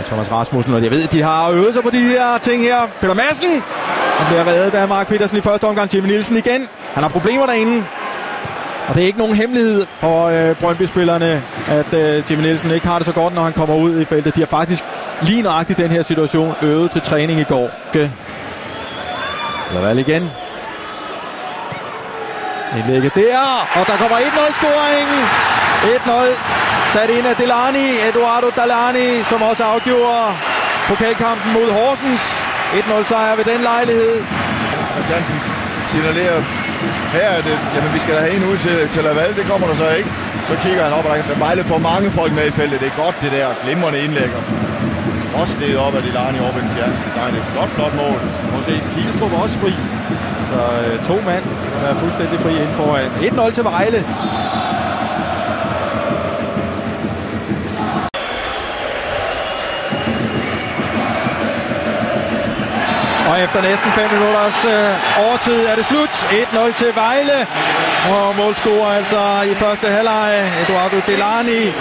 Thomas Rasmussen, og jeg ved, at de har øvet sig på de her ting her. Peter Madsen! Han bliver reddet af Mark Petersen i første omgang. Jimmy Nielsen igen. Han har problemer derinde. Og det er ikke nogen hemmelighed for Brøndby-spillerne, at Jimmy Nielsen ikke har det så godt, når han kommer ud i feltet. De har faktisk lige nøjagtigt den her situation øvet til træning i går. Laval igen. Indlægget der, og der kommer 1-0-scoringen. 1-0 sat ind af Eduardo Delani, som også afgjorde pokalkampen mod Horsens. 1-0-sejr ved den lejlighed. Christiansen signalerer, her er det, jamen vi skal da have en ud til Laval, det kommer der så ikke. Så kigger han op, og der Vejle får mange folk med i feltet. Det er godt det der glimrende indlægger. Også det op af Delani over ved den fjerneste streg. Det er et flot mål. Må se, Kielstrup er også fri. Så to mand er fuldstændig fri inden foran. 1-0 til Vejle. Og efter næsten 5 minutters overtid er det slut. 1-0 til Vejle. Og målscorer altså i første halvleg Eduardo Delani.